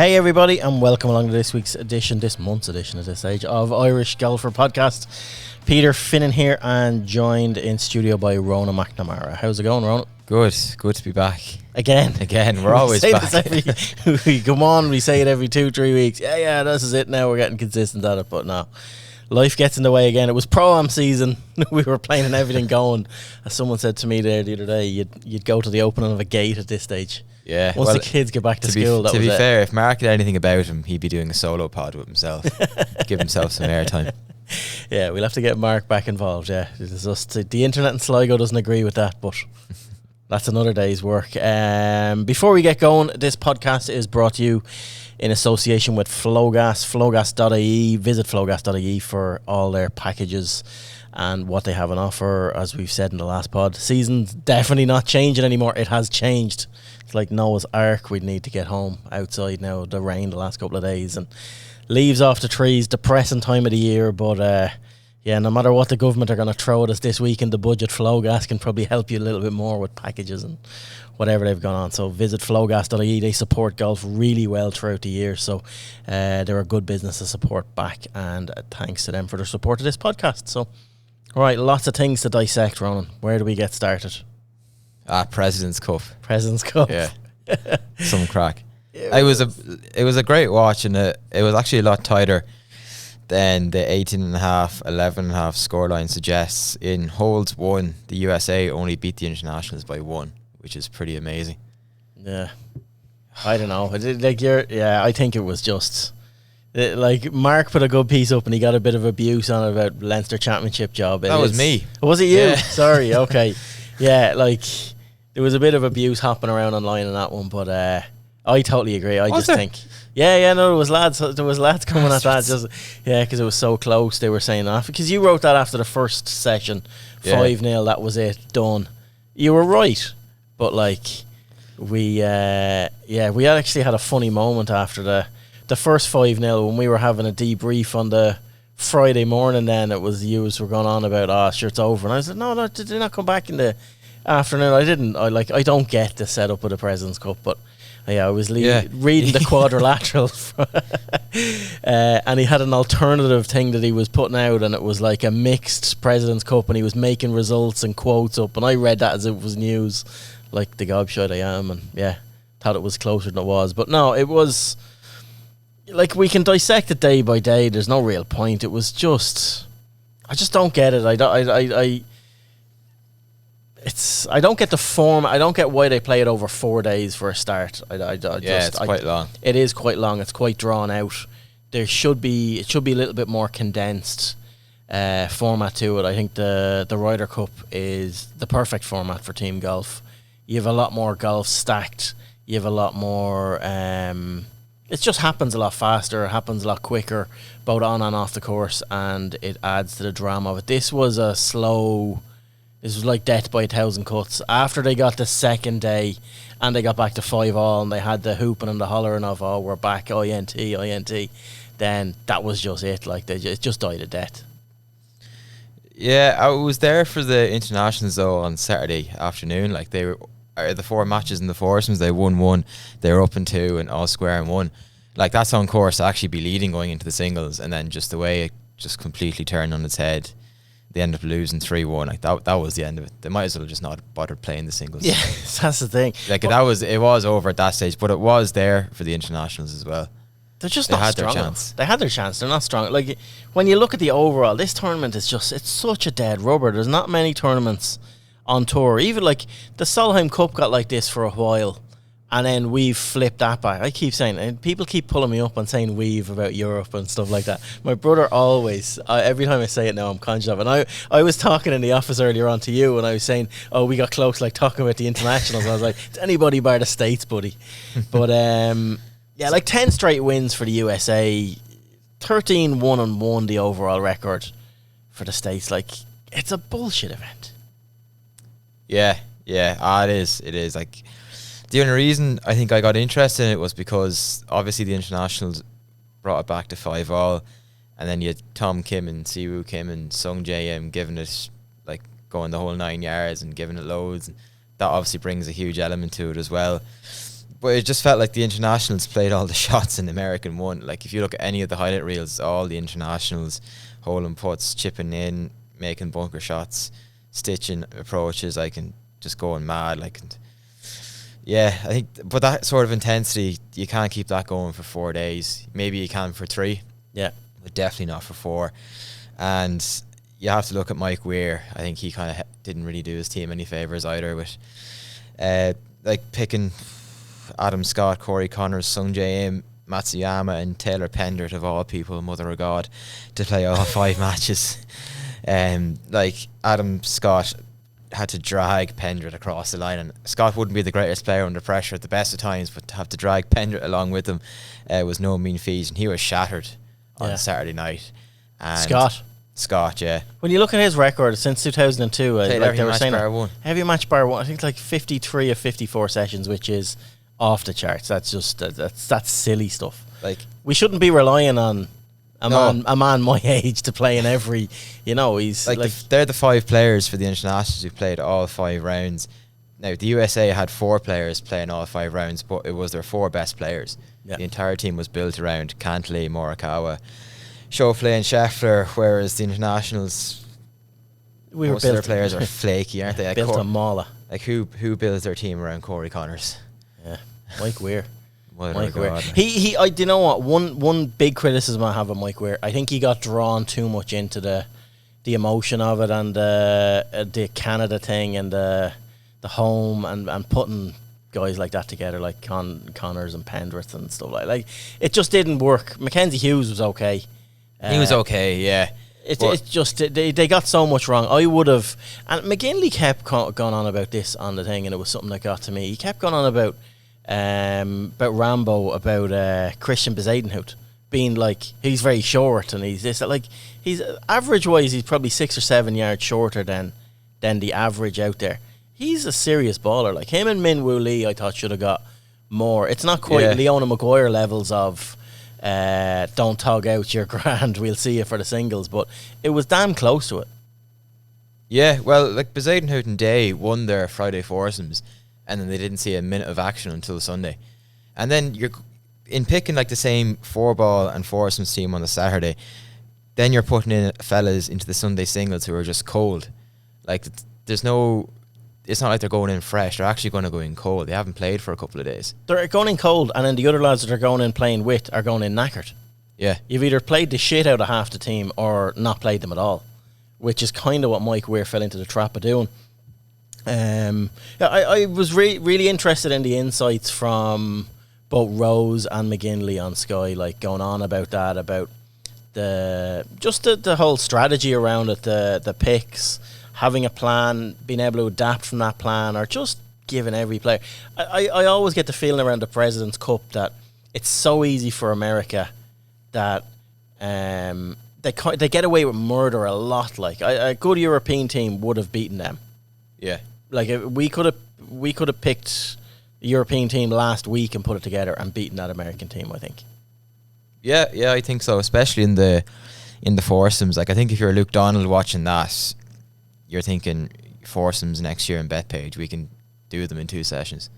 Hey everybody, and welcome along to this month's edition at this stage of Irish Golfer Podcast. Peter Finnan here, and joined in studio by Rona McNamara. How's it going, Rona? Good to be back. Again, we're always back. We come on, we say it every 2-3 weeks. Yeah, this is it now, we're getting consistent at it, but no. Life gets in the way again. It was Pro-Am season. We were playing and everything going. As someone said to me there the other day, you'd go to the opening of a gate at this stage. Yeah. Once the kids get back to school, to be fair, if Mark had anything about him, he'd be doing a solo pod with himself. Give himself some airtime. Yeah, we'll have to get Mark back involved. Yeah, it's just the internet in Sligo doesn't agree with that, but that's another day's work. Before we get going, this podcast is brought to you in association with Flowgas, flowgas.ie. Visit flowgas.ie for all their packages and what they have on offer. As we've said in the last pod, season's definitely not changing anymore. It has changed. It's like Noah's Ark. We'd need to get home outside now. The rain the last couple of days and leaves off the trees. Depressing time of the year, but yeah, no matter what the government are going to throw at us this week in the budget, Flowgas can probably help you a little bit more with packages and whatever they've gone on. So visit flowgas.ie. They support golf really well throughout the year, so they're a good business to support back, and thanks to them for their support of this podcast. So, all right, lots of things to dissect, Ronan. Where do we get started? President's Cup. President's Cup. Yeah. Some crack. It was a great watch, and it was actually a lot tighter than the 18.5, 11.5 scoreline suggests. In holes 1, the USA only beat the internationals by 1, which is pretty amazing. Yeah. I don't know. I think it was just like Mark put a good piece up and he got a bit of abuse on it about Leinster Championship job. That was me. Was it you? Yeah. Sorry. Okay. Yeah, like there was a bit of abuse hopping around online on that one, but I totally agree. I just think, no, there was lads coming at that, just because it was so close. They were saying that because you wrote that after the first session, 5-0. That was it, done. You were right, but like we actually had a funny moment after the first 5-0 when we were having a debrief on the Friday morning. Then it was you were going on about sure it's over, and I said no, did they not come back in the afternoon? I don't get the setup of the President's Cup, but I was reading the quadrilateral and he had an alternative thing that he was putting out, and it was like a mixed President's Cup, and he was making results and quotes up, and I read that as if it was news, like the gobshite I am, and thought it was closer than it was. But no, it was like we can dissect it day by day. There's no real point. It was just I just don't get it. I don't get the form. I don't get why they play it over 4 days for a start. It's quite long. It is quite long. It's quite drawn out. It should be a little bit more condensed format to it. I think the Ryder Cup is the perfect format for team golf. You have a lot more golf stacked. You have a lot more. It just happens a lot faster. It happens a lot quicker, both on and off the course, and it adds to the drama of it. This was a slow. This was like death by 1,000 cuts. After they got the second day and they got back to 5-all and they had the hooping and the hollering of, we're back, INT, then that was just it. Like, it just died a death. Yeah, I was there for the internationals, though, on Saturday afternoon. Like, they were the 4 matches in the foursomes, they won 1. They were up in 2 and all square in 1. Like, that's on course to actually be leading going into the singles, and then just the way it just completely turned on its head. They ended up losing 3-1. Like that was the end of it. They might as well just not bothered playing the singles. Yeah, that's the thing. Like it was over at that stage, but it was there for the internationals as well. They're just not strong enough. They had their chance. They're not strong. Like when you look at the overall, this tournament is it's such a dead rubber. There's not many tournaments on tour. Even like the Solheim Cup got like this for a while, and then we've flipped that back. I keep saying, and people keep pulling me up and saying we've about Europe and stuff like that. My brother always, every time I say it now, I'm conscious of it. And I was talking in the office earlier on to you, and I was saying, we got close, like talking about the internationals. And I was like, it's anybody bar the States, buddy. But like 10 straight wins for the USA, 13-1-1 the overall record for the States. Like, it's a bullshit event. Yeah, it is. Like, the only reason I think I got interested in it was because obviously the internationals brought it back to 5-all, and then you had Tom McKibbin, Siwoo Kim and Sung J.M. giving it, like, going the whole 9 yards and giving it loads. And that obviously brings a huge element to it as well. but it just felt like the internationals played all the shots and the American won. Like if you look at any of the highlight reels, all the internationals holding putts, chipping in, making bunker shots, stitching approaches, like, and just going mad, like. And yeah, I think, but that sort of intensity, you can't keep that going for 4 days. Maybe you can for 3. Yeah, but definitely not for 4. And you have to look at Mike Weir. I think he kind of didn't really do his team any favours either with like picking Adam Scott, Corey Connors, Sung Jae Im, Matsuyama and Taylor Pendert, of all people, mother of God, to play all 5 matches. Like Adam Scott had to drag Pendert across the line, and Scott wouldn't be the greatest player under pressure at the best of times, but to have to drag Pendert along with him was no mean feat, and he was shattered on Saturday night. And Scott, yeah. When you look at his record since 2002, like they were saying, every match bar 1, I think like 53 of 54 sessions, which is off the charts. That's just that's silly stuff. Like, we shouldn't be relying on a man my age to play in every, he's like they're the 5 players for the internationals who played all 5 rounds. Now the USA had 4 players playing all 5 rounds, but it was their 4 best players. The entire team was built around Cantley, Morikawa, Schauffele and Scheffler, whereas the internationals, most of their players are flaky, aren't they? Like built on Mala. Like who builds their team around Corey Connors? Yeah, Mike Weir. Mike Weir. He do you know what? One big criticism I have of Mike Weir, I think he got drawn too much into the emotion of it and the Canada thing and the home and putting guys like that together, like Connors and Pendrith and stuff like it just didn't work. Mackenzie Hughes was okay. He was okay, yeah. It's just they got so much wrong. I would have, and McGinley kept going on about this on the thing, and it was something that got to me. He kept going on about Rambo, about Christian Bezuidenhout being like, he's very short and he's this, like, he's average wise he's probably 6 or 7 yards shorter than the average out there. He's a serious baller. Like him and Min Woo Lee, I thought should have got more. It's not quite Leona Maguire levels of don't tog out your grand, we'll see you for the singles, but it was damn close to it. Yeah, well, like Bezuidenhout and Day won their Friday foursomes, and then they didn't see a minute of action until Sunday. And then you're in picking like the same 4-ball and foursomes team on the Saturday, then you're putting in fellas into the Sunday singles who are just cold. Like there's no, it's not like they're going in fresh. They're actually going to go in cold. They haven't played for a couple of days. They're going in cold, and then the other lads that are going in playing with are going in knackered. Yeah. You've either played the shit out of half the team or not played them at all, which is kind of what Mike Weir fell into the trap of doing. I was really interested in the insights from both Rose and McGinley on Sky, like going on about that, about the whole strategy around it, the picks, having a plan, being able to adapt from that plan, or just giving every player. I always get the feeling around the President's Cup that it's so easy for America that they get away with murder a lot. Like a good European team would have beaten them. Yeah, like we could have picked the European team last week and put it together and beaten that American team, I think. Yeah, I think so. Especially in the foursomes. Like I think if you're Luke Donald watching that, you're thinking foursomes next year in Bethpage, we can do them in 2 sessions.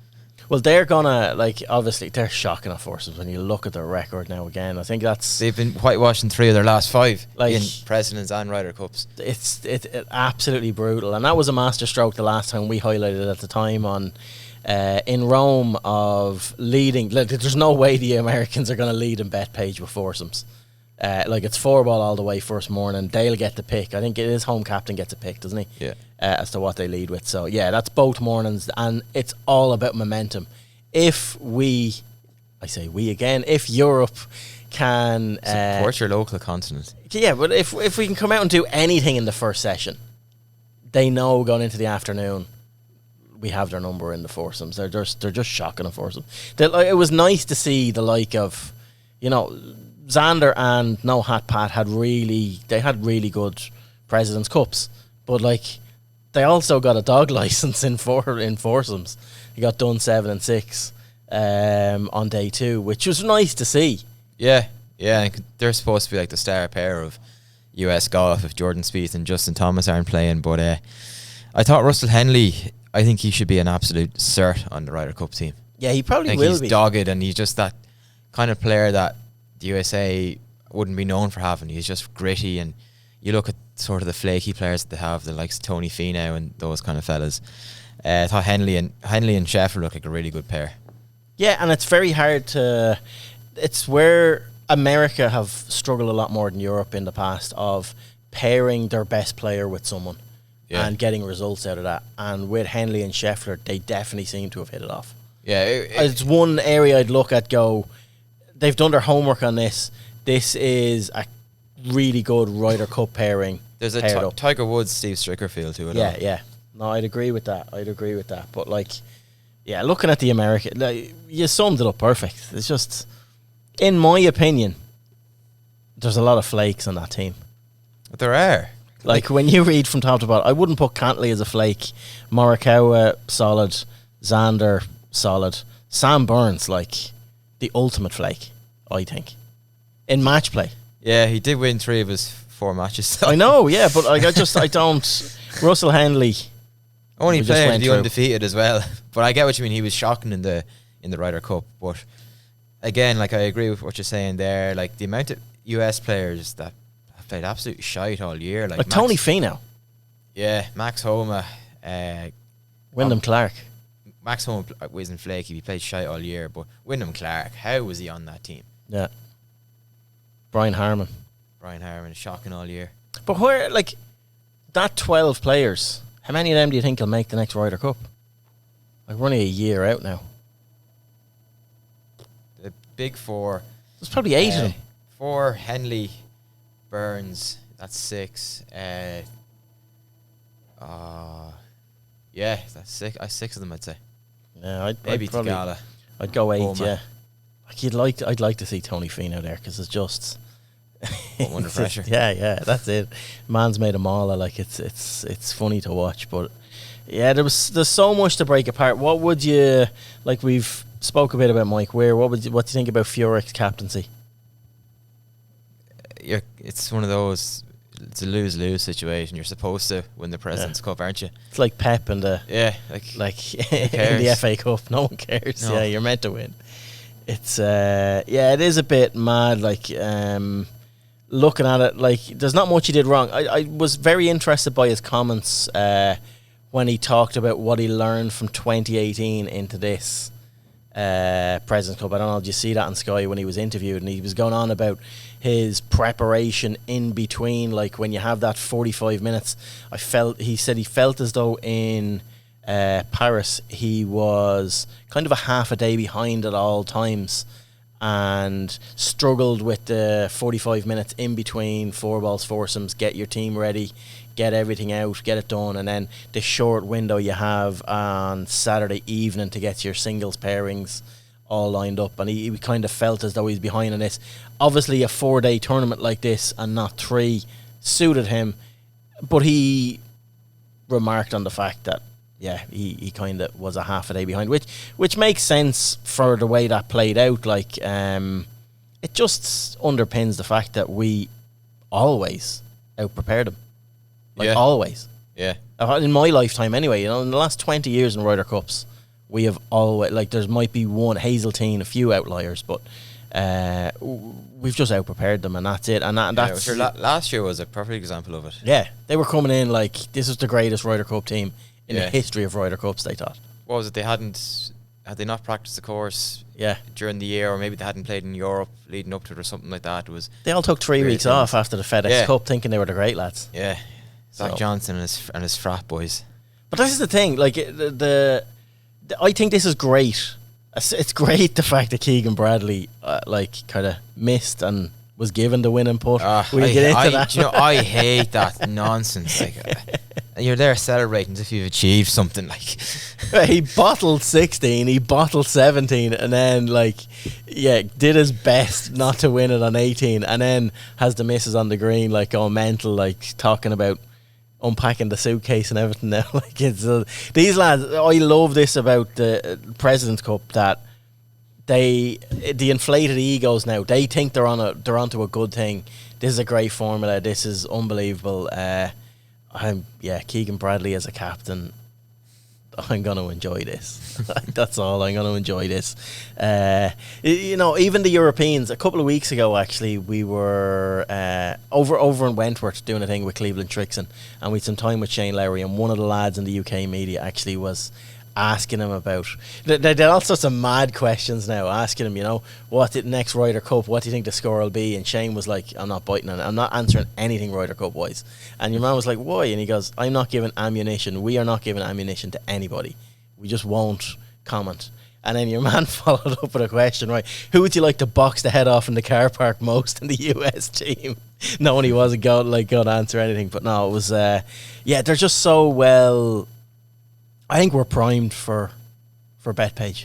Well, they're gonna, like, obviously they're shocking at foursomes when you look at their record now again. I think they've been whitewashing 3 of their last 5, like, in Presidents and Ryder Cups. It's absolutely brutal, and that was a masterstroke the last time we highlighted it at the time on in Rome of leading. Like, there's no way the Americans are going to lead in Bethpage with foursomes. Like it's 4-ball all the way first morning. They'll get the pick. I think it is home captain gets a pick, doesn't he? Yeah. As to what they lead with. So yeah, that's both mornings, and it's all about momentum. If Europe can support your local continent. Yeah, but if we can come out and do anything in the first session, they know going into the afternoon we have their number in the foursomes. They're just shocking a foursome. It was nice to see the like of, Xander and No Hat Pat had really good President's Cups, but like they also got a dog license in foursomes. He got done 7 and 6 on day 2, which was nice to see. Yeah. They're supposed to be like the star pair of US golf if Jordan Spieth and Justin Thomas aren't playing. But I thought Russell Henley, I think he should be an absolute cert on the Ryder Cup team. Yeah, he probably I think will he's be. dogged, and he's just that kind of player that the USA wouldn't be known for having. He's just gritty, and you look at sort of the flaky players that they have, the likes of Tony Finau and those kind of fellas. I thought Henley and Sheffield look like a really good pair. Yeah, and it's very hard to... It's where America have struggled a lot more than Europe in the past of pairing their best player with someone and getting results out of that. And with Henley and Scheffler, they definitely seem to have hit it off. Yeah, it's one area I'd look at, go, they've done their homework on this. This is a really good Ryder Cup pairing. There's a Tiger Woods, Steve Stricker feel to it. Yeah. No, I'd agree with that. But, like, yeah, looking at the American, like, you summed it up perfect. It's just, in my opinion, there's a lot of flakes on that team. But there are. Like, when you read from top to bottom, I wouldn't put Cantley as a flake. Morikawa, solid. Xander, solid. Sam Burns, like, the ultimate flake, I think. In match play. Yeah, he did win 3 of his 4 matches. So. I know, yeah, but like, I don't... Russell Henley... Only playing the undefeated as well. But I get what you mean. He was shocking in the Ryder Cup. But, again, like, I agree with what you're saying there. Like, the amount of US players that played absolutely shite all year. Like Tony Finau. Yeah, Max Homa. Wyndham Clark. Max Homa wasn't flaky. He played shite all year. But Wyndham Clark, how was he on that team? Yeah. Brian Harman, shocking all year. But where, like, that 12 players, how many of them do you think will make the next Ryder Cup? Like, we're only a year out now. The big 4. There's probably 8 of them. 4, Henley, Burns, that's 6. Yeah, that's 6. 6 of them, I'd say. Yeah, maybe Tagala. I'd go 8. Homa. Yeah. Like, I'd like to see Tony Finau there, because it's just under pressure. Yeah, that's it. Man's made a mauler. Like, it's funny to watch, but yeah, there's so much to break apart. What would you, like, we've spoke a bit about Mike Weir. What do you think about Furyk's captaincy? It's one of those. It's a lose-lose situation. You're supposed to win the President's Cup, aren't you? It's like Pep in the in the FA Cup. No one cares. No. Yeah, you're meant to win. It's it is a bit mad. Like, looking at it, like, there's not much he did wrong. I was very interested by his comments when he talked about what he learned from 2018 into this President's Cup. I don't know, did you see that on Sky when he was interviewed, and he was going on about his preparation in between, like, when you have that 45 minutes. He said he felt as though in Paris he was kind of a half a day behind at all times, and struggled with the 45 minutes in between 4 balls foursomes, get your team ready, get everything out, get it done, and then the short window you have on Saturday evening to get your singles pairings all lined up. And he kind of felt as though he's behind on this. Obviously, a 4-day tournament like this and not 3 suited him, but he remarked on the fact that he kind of was a half a day behind, which makes sense for the way that played out. Like, it just underpins the fact that we always out-prepared him. Like, always. Yeah. In my lifetime anyway, in the last 20 years in Ryder Cups, we have always, like, there might be one, Hazeltine, a few outliers, but we've just out-prepared them, and that's it. And that's... Sure, last year was a perfect example of it. Yeah. They were coming in like, this is the greatest Ryder Cup team in the history of Ryder Cups, they thought. What was it? Had they not practiced the course during the year, or maybe they hadn't played in Europe leading up to it or something like that? They all took 3 weeks off after the FedEx Cup, thinking they were the great lads. Yeah. Zach Johnson and his frat boys. But this is the thing, like, I think this is great. It's great, the fact that Keegan Bradley kind of missed and was given the winning putt. We'll get into that. You know, I hate that nonsense. Like, you're there celebrating as if you've achieved something. Like, he bottled 16, he bottled 17, and then did his best not to win it on 18, and then has the misses on the green, like, all mental, like, talking about unpacking the suitcase and everything now. Like, it's these lads. I love this about the President's Cup, that the inflated egos now. They think they're onto a good thing. This is a great formula. This is unbelievable. Keegan Bradley as a captain, I'm going to enjoy this. That's all. I'm going to enjoy this. Even the Europeans, a couple of weeks ago, actually, we were over in Wentworth doing a thing with Cleveland Tricks, and we had some time with Shane Lowry, and one of the lads in the UK media actually was asking him about, they did all sorts of mad questions now, asking him, what the next Ryder Cup, what do you think the score will be? And Shane was like, I'm not biting on it, I'm not answering anything Ryder Cup wise. And your man was like, why? And he goes, I'm not giving ammunition, we are not giving ammunition to anybody, we just won't comment. And then your man followed up with a question, right, who would you like to box the head off in the car park most in the US team? Knowing he wasn't going to answer anything, but no, it was they're just so well. I think we're primed for BetPage.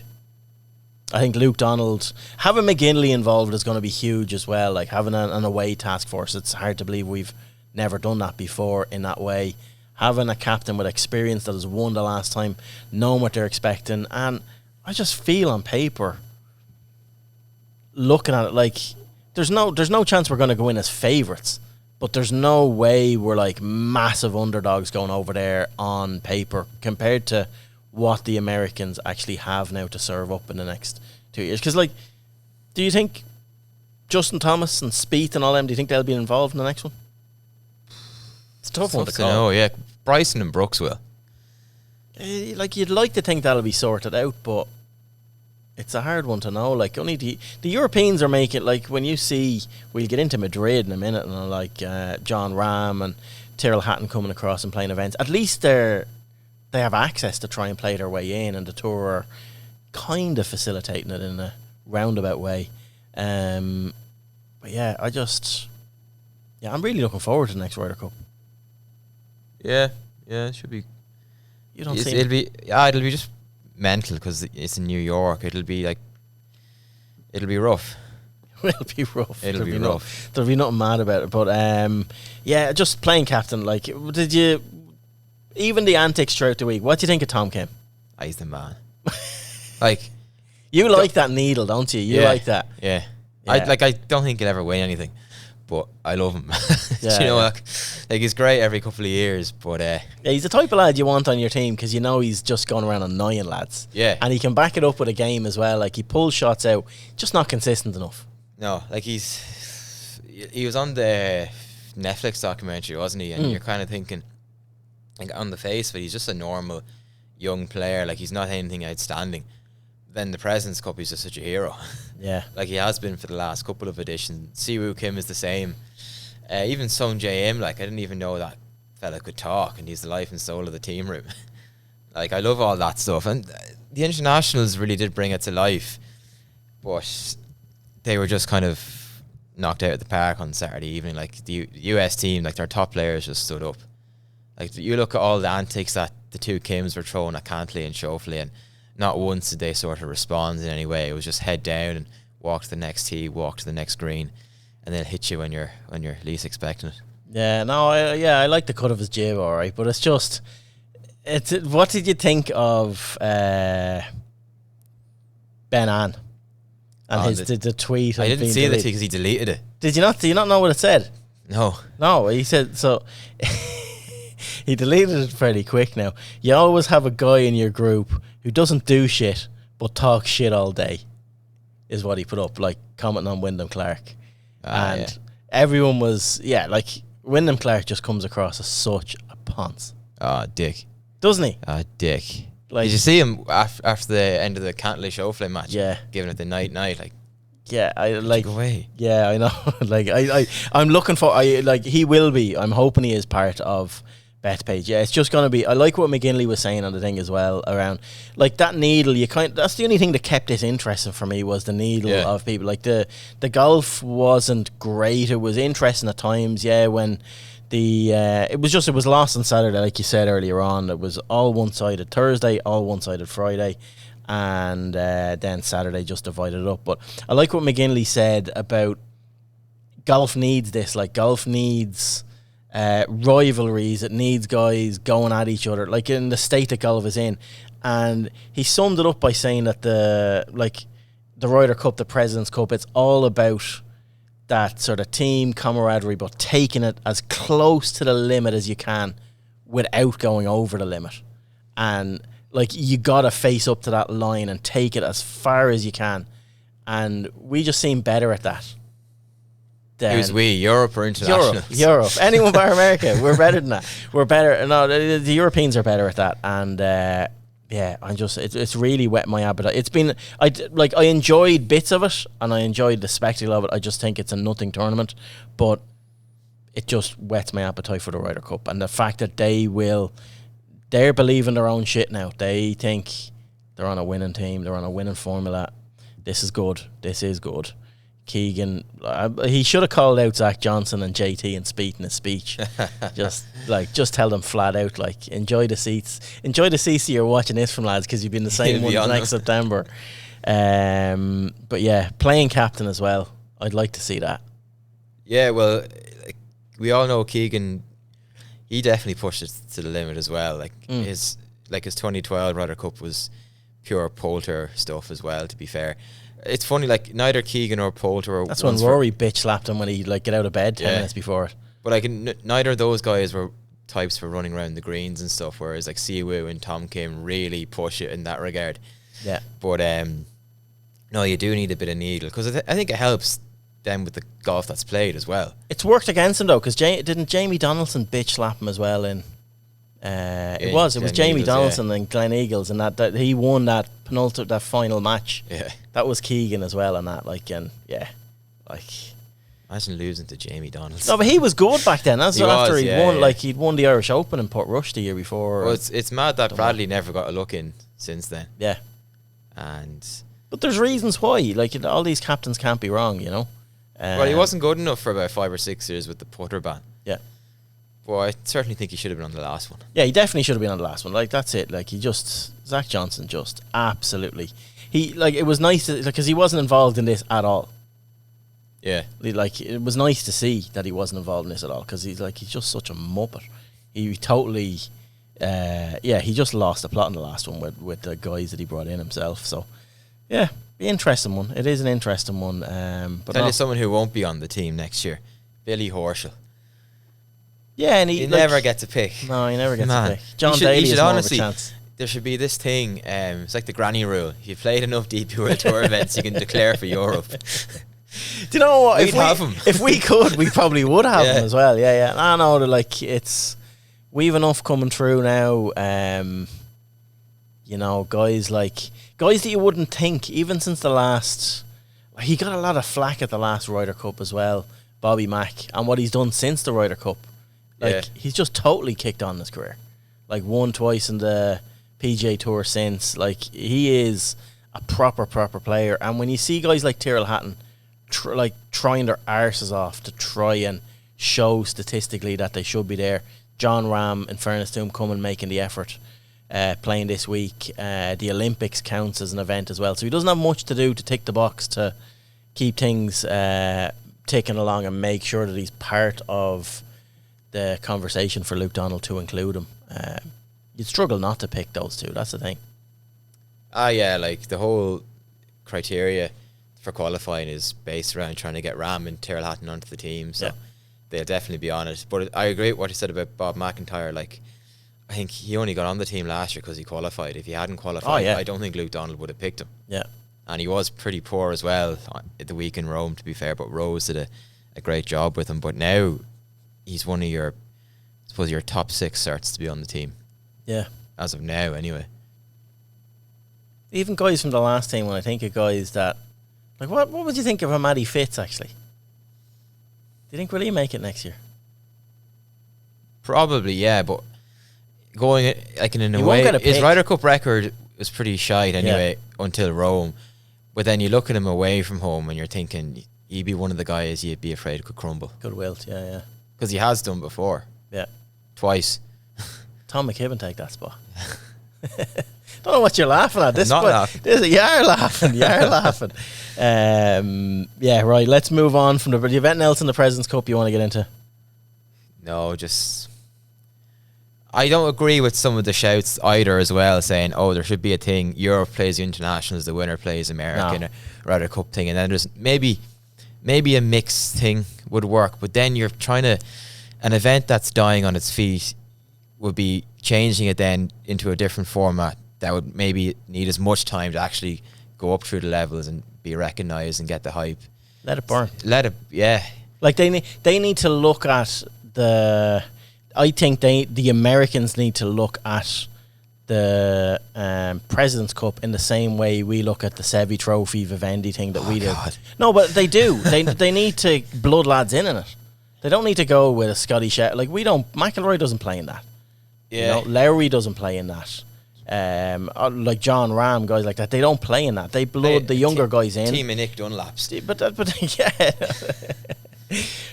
I think Luke Donald, having McGinley involved is going to be huge as well. Like having an away task force, it's hard to believe we've never done that before in that way. Having a captain with experience that has won the last time, knowing what they're expecting, and I just feel on paper, looking at it, like there's no chance we're going to go in as favourites. But there's no way we're like massive underdogs going over there on paper compared to what the Americans actually have now to serve up in the next 2 years. Because, do you think Justin Thomas and Spieth and all them, do you think they'll be involved in the next one? It's a tough one to call. Oh, yeah. Bryson and Brooks will. You'd like to think that'll be sorted out, but it's a hard one to know. Like, only the Europeans are making, like, when you see, we'll get into Madrid in a minute, and like John Rahm and Tyrrell Hatton coming across and playing events, at least they have access to try and play their way in, and the tour are kind of facilitating it in a roundabout way. But yeah, I'm really looking forward to the next Ryder Cup. Yeah, it should be. You don't see it'll be just mental because it's in New York. It'll be rough. It'll be rough. It'll be rough. There'll be nothing mad about it. But just playing captain. Like, did you even the antics throughout the week? What do you think of Tom Kim? He's the man. Like, you like that needle, don't you? You like that. Yeah. I don't think he'll ever win anything, but I love him. Like he's great every couple of years, but he's the type of lad you want on your team because he's just going around annoying lads. Yeah, and he can back it up with a game as well. Like, he pulls shots out, just not consistent enough. No, like he was on the Netflix documentary, wasn't he? And you're kind of thinking, like, on the face of it, he's just a normal young player. Like, he's not anything outstanding. Then the President's Cup, he's just such a hero. Yeah. Like he has been for the last couple of editions. Siwoo Kim is the same. Even Son Jae-im, like, I didn't even know that fella could talk, and he's the life and soul of the team room. Like, I love all that stuff. And the internationals really did bring it to life. But they were just kind of knocked out of the park on Saturday evening. Like, the US team, like, their top players just stood up. Like, you look at all the antics that the two Kims were throwing at Cantley and Schauffele, and not once did they sort of respond in any way. It was just head down and walk to the next tee, walk to the next green, and they'll hit you when you're least expecting it. Yeah, no, I like the cut of his jib, all right, but it's just, what did you think of Ben Ann and the tweet? I didn't see it because he deleted it. Did you not? Do you not know what it said? No, he said so. He deleted it fairly quick now. You always have a guy in your group who doesn't do shit but talks shit all day, is what he put up, like commenting on Wyndham Clark. And everyone was, like, Wyndham Clark just comes across as such a ponce. Dick. Doesn't he? Dick. Like, did you see him after the end of the Cantley Schauffele match? Yeah. Giving it the night, like. Yeah, I like. Go away. Yeah, I know. Like, I'm looking for. He will be. I'm hoping he is part of BetPage. Yeah, it's just going to be, I like what McGinley was saying on the thing as well, around like that needle. That's the only thing that kept it interesting for me, was the needle of people. Like, the golf wasn't great. It was interesting at times, when it was lost on Saturday, like you said earlier on. It was all one-sided Thursday, all one-sided Friday, and then Saturday just divided it up. But I like what McGinley said about golf needs this. Like, golf needs rivalries. It needs guys going at each other, like in the state that golf is in. And he summed it up by saying that the Ryder Cup, the President's Cup, it's all about that sort of team camaraderie, but taking it as close to the limit as you can without going over the limit. And like you gotta face up to that line and take it as far as you can, and we just seem better at that. Who's we? Europe or internationals? Europe. Anyone but America. We're better than that. We're better. No, the Europeans are better at that, and yeah, I'm just it's really whet my appetite. It's been I enjoyed bits of it, and I enjoyed the spectacle of it. I just think it's a nothing tournament, but it just whets my appetite for the Ryder Cup, and the fact that they're believing their own shit now. They think they're on a winning team. They're on a winning formula. This is good. This is good. Keegan, he should have called out Zach Johnson and JT and Speed in his speech. just tell them flat out, like, enjoy the seats you're watching this from, lads, because you've been the same one next September. But yeah, playing captain as well. I'd like to see that. Yeah, well, like, we all know Keegan. He definitely pushed it to the limit as well. Like his 2012 Ryder Cup was pure Poulter stuff as well. To be fair. It's funny, like, neither Keegan or Poulter. That's when Rory bitch slapped him when he get out of bed 10 minutes before it. But like, neither of those guys were types for running around the greens and stuff. Whereas like Siwoo and Tom Kim really push it in that regard. Yeah. But no, you do need a bit of needle, because I think it helps them with the golf that's played as well. It's worked against him though, because didn't Jamie Donaldson bitch slap him as well in? It was Jamie Donaldson and Glen Eagles, and that he won that final match. Yeah, that was Keegan as well, and that imagine losing to Jamie Donaldson. No, but he was good back then. That's after he'd won. Yeah. Like, he'd won the Irish Open in Portrush the year before. Well, it's mad that Bradley never got a look in since then. Yeah, but there's reasons why. Like, all these captains can't be wrong, you know. Well, he wasn't good enough for about 5 or 6 years with the putter ban. Yeah. Well, I certainly think he should have been on the last one. Yeah, he definitely should have been on the last one. Like, that's it. Like, Zach Johnson just absolutely. It was nice because he wasn't involved in this at all. Yeah. Like, it was nice to see that he wasn't involved in this at all, because he's just such a muppet. He totally, he just lost the plot in the last one with the guys that he brought in himself. So, yeah, interesting one. It is an interesting one. But tell you someone who won't be on the team next year, Billy Horschel. Yeah, and he never gets a pick. No, he never gets a pick. John Daly is more of a chance. There should be this thing. It's like the granny rule. If you played enough DP World Tour events, you can declare for Europe. Do you know what? If we could, we probably would have him as well. Yeah. I know that, like, we've enough coming through now. You know, guys that you wouldn't think, even since the last. He got a lot of flack at the last Ryder Cup as well, Bobby Mack, and what he's done since the Ryder Cup. Like, he's just totally kicked on in his career. Like, won twice in the PGA Tour since. Like, he is a proper player. And when you see guys like Tyrrell Hatton trying their arses off to try and show statistically that they should be there. John Ram, in fairness to him, coming making the effort, playing this week. The Olympics counts as an event as well. So he doesn't have much to do to tick the box to keep things ticking along and make sure that he's part of the conversation for Luke Donald to include him. You'd struggle not to pick those two. That's the thing. Yeah, like, the whole criteria for qualifying is based around trying to get Ram and Tyrrell Hatton onto the team, so they'll definitely be on it. But I agree with what you said about Bob McIntyre. Like, I think he only got on the team last year because he qualified. If he hadn't qualified, I don't think Luke Donald would have picked him. Yeah, and he was pretty poor as well at the week in Rome, to be fair. But Rose did a great job with him. But now he's one of your top 6 certs to be on the team. Yeah, as of now, anyway. Even guys from the last team, when I think of guys that, like, what would you think of a Matty Fitz, actually? Do you think, will he make it next year? Probably, yeah, but going, like, in a way, his Ryder Cup record was pretty shite anyway until Rome. But then you look at him away from home and you're thinking he'd be one of the guys you'd be afraid could crumble. Good wilt, yeah. Because he has done before. Yeah. Twice. Tom McKibbin take that spot. Don't know what you're laughing at. Not laughing. You're laughing. Yeah, right. Let's move on from the event else in the President's Cup you want to get into. No, just I don't agree with some of the shouts either as well, saying, oh, there should be a thing. Europe plays the internationals, the winner plays American Ryder Cup thing, and then there's maybe a mixed thing would work, but then you're trying to an event that's dying on its feet would be changing it then into a different format that would maybe need as much time to actually go up through the levels and be recognised and get the hype. Let it burn. Yeah. Like they need to look at the. I think the Americans need to look at the President's Cup in the same way we look at the Seve Trophy Vivendi thing that we do. God. No, but they do. they need to blood lads in it. They don't need to go with a Scotty Shep. Like we don't. McIlroy doesn't play in that. Yeah. Lowry doesn't play in that. Like John Ram, guys like that, they don't play in that. They blood the younger guys in. Team of Nick Dunlap's. But yeah.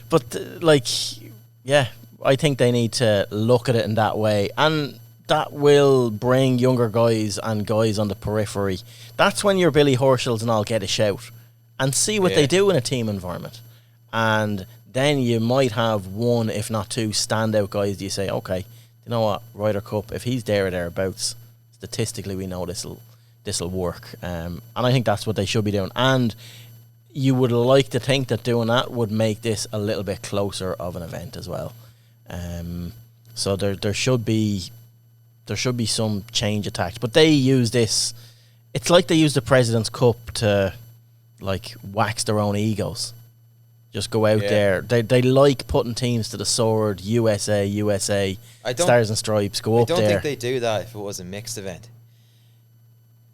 But yeah, I think they need to look at it in that way, and that will bring younger guys and guys on the periphery. That's when your Billy Horschels and all get a shout and see what they do in a team environment, and then you might have one, if not two, standout guys that you say, okay, you know what, Ryder Cup, if he's there or thereabouts, statistically we know this'll work, and I think that's what they should be doing. And you would like to think that doing that would make this a little bit closer of an event as well. So there should be some change attacked. But they use this. It's like they use the President's Cup to like wax their own egos. Just go out there. They like putting teams to the sword. USA, Stars and Stripes. Go up there. I don't think they do that if it was a mixed event.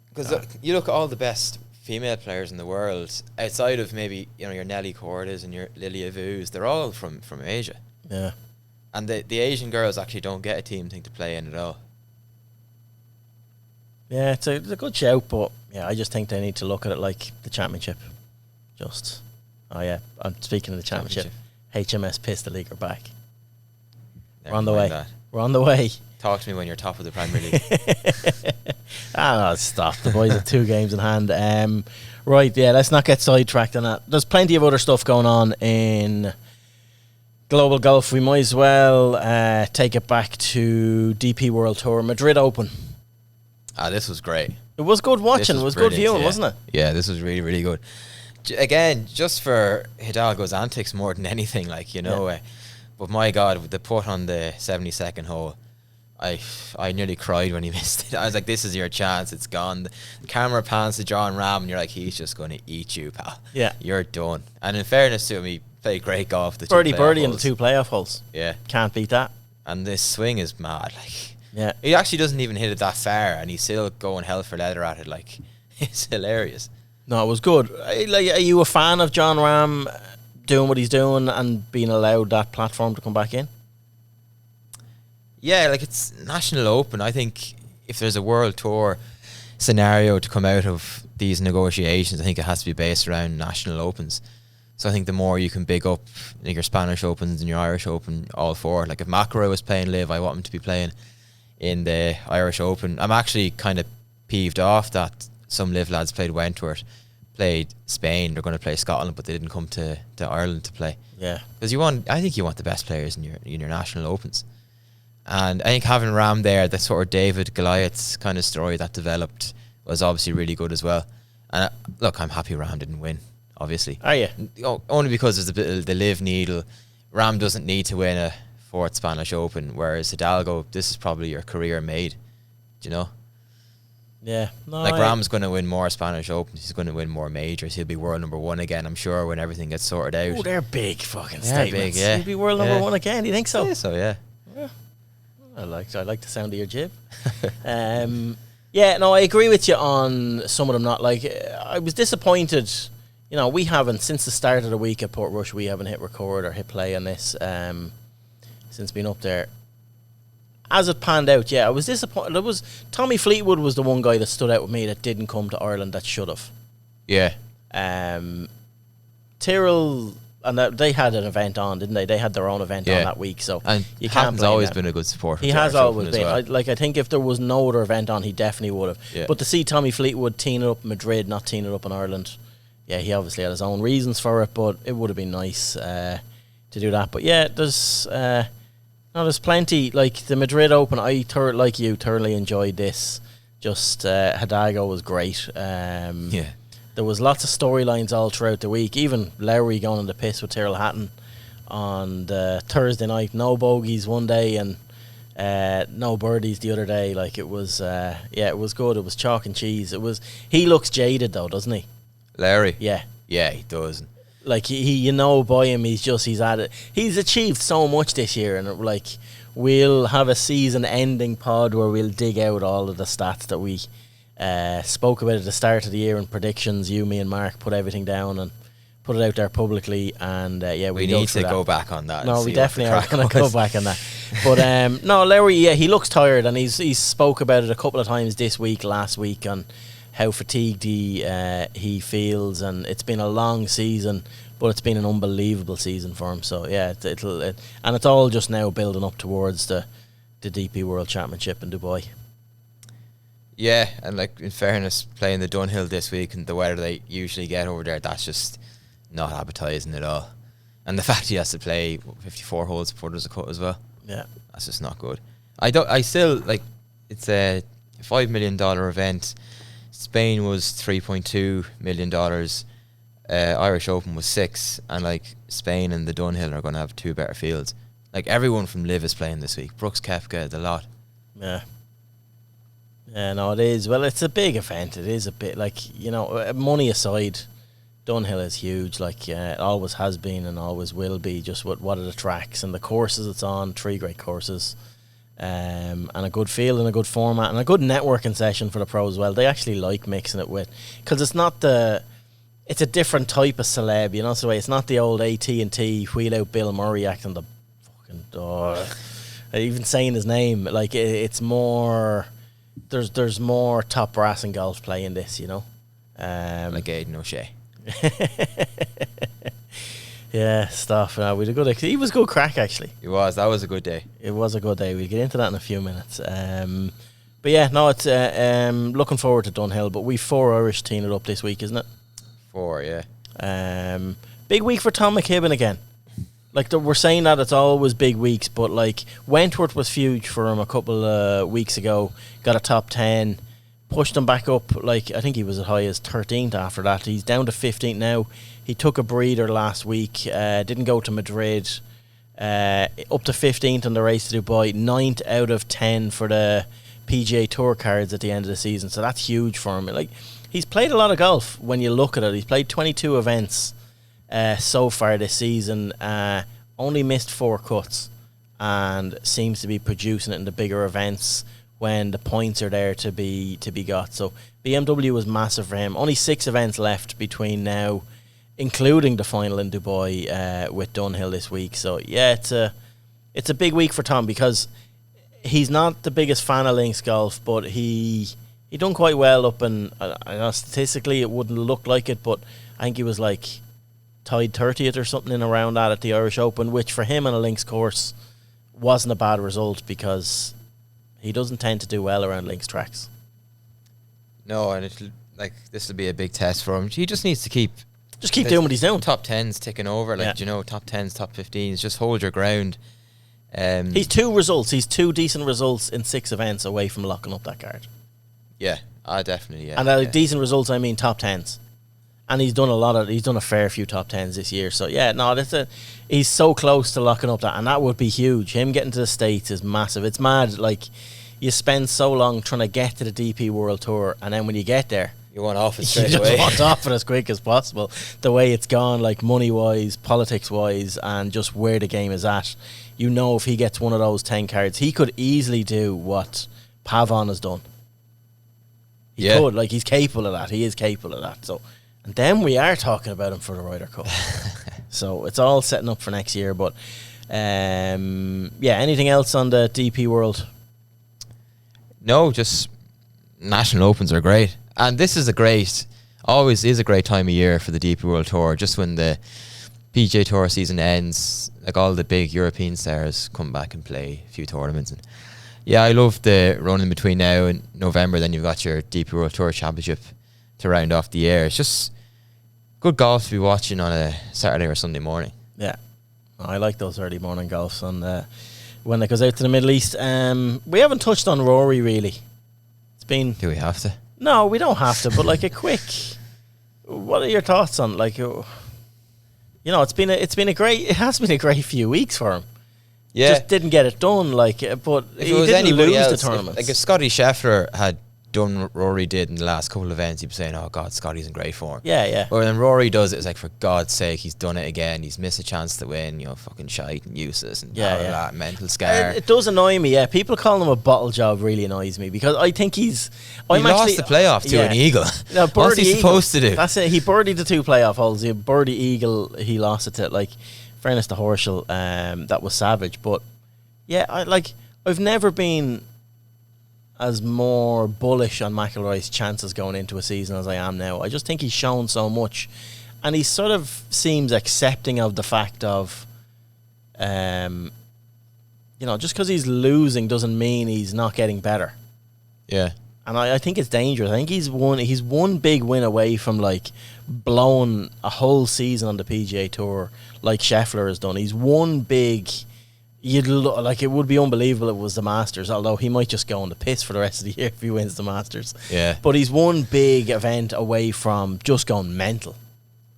Because you look at all the best female players in the world, outside of maybe your Nelly Cordes and your Lilia Vu's, they're all from Asia. Yeah. And the Asian girls actually don't get a team thing to play in at all. Yeah, it's a good shout, but yeah, I just think they need to look at it like the championship. I'm speaking of the championship. HMS Pistol League are back. We're on the way. Talk to me when you're top of the Premier League. Stop. The boys have 2 games in hand. Right, yeah, let's not get sidetracked on that. There's plenty of other stuff going on in global golf. We might as well take it back to DP World Tour Madrid Open. This was great. It was good watching. It was good viewing, wasn't it? Yeah, this was really, really good. Again, just for Hidalgo's antics more than anything, but my God, with the putt on the 72nd hole, I nearly cried when he missed it. I was like, this is your chance, it's gone. The camera pans to John Ram and you're like, he's just going to eat you, pal. Yeah. You're done. And in fairness to him, he played great golf. Birdie in the 2 playoff holes. Yeah. Can't beat that. And this swing is mad. Yeah. He actually doesn't even hit it that far and he's still going hell for leather at it. It's hilarious. No, it was good. Are you a fan of John Ram doing what he's doing and being allowed that platform to come back in? Yeah, it's National Open. I think if there's a World Tour scenario to come out of these negotiations, I think it has to be based around National Opens. So I think the more you can big up your Spanish Opens and your Irish Open, all for it. If McIlroy was playing live, I want him to be playing in the Irish Open. I'm actually kind of peeved off that some live lads played Wentworth, played Spain. They're going to play Scotland, but they didn't come to Ireland to play. Yeah, because I think you want the best players in your National Opens. And I think having Ram there, that sort of David Goliath kind of story that developed, was obviously really good as well. And look, I'm happy Ram didn't win, obviously. Are you? Only because there's a bit of the live needle. Ram doesn't need to win a 4th Spanish Open, whereas Hidalgo, this is probably your career made. Do you know? Yeah. No, Ram's going to win more Spanish Opens. He's going to win more majors. He'll be world number 1 again, I'm sure, when everything gets sorted out. Oh, they're big fucking statements. Big, yeah. He'll be world number 1 again. Do you think so? Yeah, so yeah. I like the sound of your jib. Yeah, no, I agree with you on some of them. Not I was disappointed. We haven't, since the start of the week at Portrush, we haven't hit record or hit play on this since being up there. As it panned out, I was disappointed. Tommy Fleetwood was the one guy that stood out with me that didn't come to Ireland that should have. Yeah. Tyrrell, and they had an event on, didn't they? They had their own event on that week, so and you can't. He's always been a good supporter. He has always been. Well. I think if there was no other event on, he definitely would have. Yeah. But to see Tommy Fleetwood teeing it up in Madrid, not teeing it up in Ireland, he obviously had his own reasons for it, but it would have been nice to do that. But there's plenty. The Madrid Open, I thoroughly enjoyed this. Just Hidalgo was great. There was lots of storylines all throughout the week. Even Lowry going on the piss with Tyrrell Hatton on the Thursday night. No bogeys one day and No birdies the other day. Like it was, it was good. It was chalk and cheese. He looks jaded though, doesn't he? Larry. Yeah, he does. like he by him, he's at it. He's achieved so much this year, and like we'll have a season-ending pod where we'll dig out all of the stats that we spoke about at the start of the year and predictions. You, me, and Mark put everything down and put it out there publicly, and we need to go back on that. No, we definitely are going to go back on that. But no, Larry, he looks tired, and he's spoke about it a couple of times this week, last week, on how fatigued he feels, and it's been a long season, but it's been an unbelievable season for him. So yeah, and it's all just now building up towards the DP World Championship in Dubai. Yeah, and like in fairness, playing the Dunhill this week and the weather they usually get over there, that's just not appetising at all. And the fact he has to play 54 holes before there's a cut as well. Yeah, that's just not good. I still like, it's a $5 million event. Spain was $3.2 million. Irish Open was 6, and like Spain and the Dunhill are going to have 2 better fields. Like everyone from Liv is playing this week. Brooks Koepka, the lot. Yeah. Yeah, no, it is. Well, it's a big event. It is a bit like, money aside, Dunhill is huge. Like it always has been and always will be. Just what are the tracks and the courses it's on? 3 great courses. And a good field and a good format and a good networking session for the pros as well. They actually like mixing it with, because it's a different type of celeb, so it's not the old AT&T wheel out Bill Murray acting the fucking even saying his name. Like it's more, there's more top brass and golf playing this, like Aidan O'Shea. Yeah, stuff. We had a good. He was good crack actually. He was. That was a good day. It was a good day. We'll get into that in a few minutes. But yeah, no, it's looking forward to Dunhill. But we've 4 Irish teeing it up this week, isn't it? 4, yeah. Big week for Tom McKibbin again. Like we're saying that it's always big weeks, but like Wentworth was huge for him a couple of weeks ago. Got a top 10, pushed him back up. Like I think he was as high as 13th after that. He's down to 15th now. He took a breather last week. Didn't go to Madrid. Up to 15th in the race to Dubai. 9th out of 10 for the PGA Tour cards at the end of the season. So that's huge for him. Like he's played a lot of golf when you look at it. He's played 22 events so far this season. Only missed 4 cuts, and seems to be producing it in the bigger events when the points are there to be got. So BMW was massive for him. Only 6 events left between now, including the final in Dubai with Dunhill this week. So yeah, it's a big week for Tom, because he's not the biggest fan of links golf, but he done quite well up in, I know statistically it wouldn't look like it, but I think he was like tied 30th or something in around that at the Irish Open, which for him on a links course wasn't a bad result, because he doesn't tend to do well around links tracks. No, and this will be a big test for him. He just needs to keep doing what he's doing. Top 10s ticking over, top 10s, top 15s. Just hold your ground. He's 2 results. He's 2 decent results in 6 events away from locking up that card. Yeah, definitely. Yeah, and decent results, I mean top 10s. And he's done a fair few top 10s this year. So yeah, no, he's so close to locking up that, and that would be huge. Him getting to the States is massive. It's mad. Like you spend so long trying to get to the DP World Tour, and then when you get there, you want off it straight you away. just want off it as quick as possible. The way it's gone, like money wise, politics wise, and just where the game is at. If he gets one of those 10 cards, he could easily do what Pavon has done. He could. Like he's capable of that. He is capable of that. So. And then we are talking about him for the Ryder Cup. So it's all setting up for next year. But anything else on the DP World? No, just National Opens are great. And this is always is a great time of year for the DP World Tour. Just when the PGA Tour season ends, like all the big European stars come back and play a few tournaments. And yeah, I love the run in between now and November. Then you've got your DP World Tour Championship to round off the year. It's just good golf to be watching on a Saturday or Sunday morning. Yeah, I like those early morning golfs when it goes out to the Middle East. We haven't touched on Rory really. It's been. Do we have to? No, we don't have to. But like a quick. What are your thoughts on it has been a great few weeks for him. just didn't get it done. Like, but if he it was didn't anybody lose else, the tournaments. like if Scotty Scheffler had done what Rory did in the last couple of events, he'd be saying, "Oh God, Scotty's in great form." Yeah. But when Rory does it, it's like, for God's sake, he's done it again. He's missed a chance to win. Fucking shite and useless and blah, mental scar. It does annoy me. Yeah, people calling him a bottle job really annoys me because I think He lost the playoff to an eagle. No, what's he supposed to do? That's it. He birdied the 2 playoff holes. He birdie eagle. He lost it to, like, fairness to Horschel. That was savage. But yeah, I've never been as more bullish on McIlroy's chances going into a season as I am now. I just think he's shown so much, and he sort of seems accepting of the fact of, just because he's losing doesn't mean he's not getting better. Yeah. And I think it's dangerous. I think he's one big win away from, like, blowing a whole season on the PGA Tour like Scheffler has done. He's one big... it would be unbelievable if it was the Masters, although he might just go on the piss for the rest of the year if he wins the Masters. Yeah. But he's one big event away from just going mental.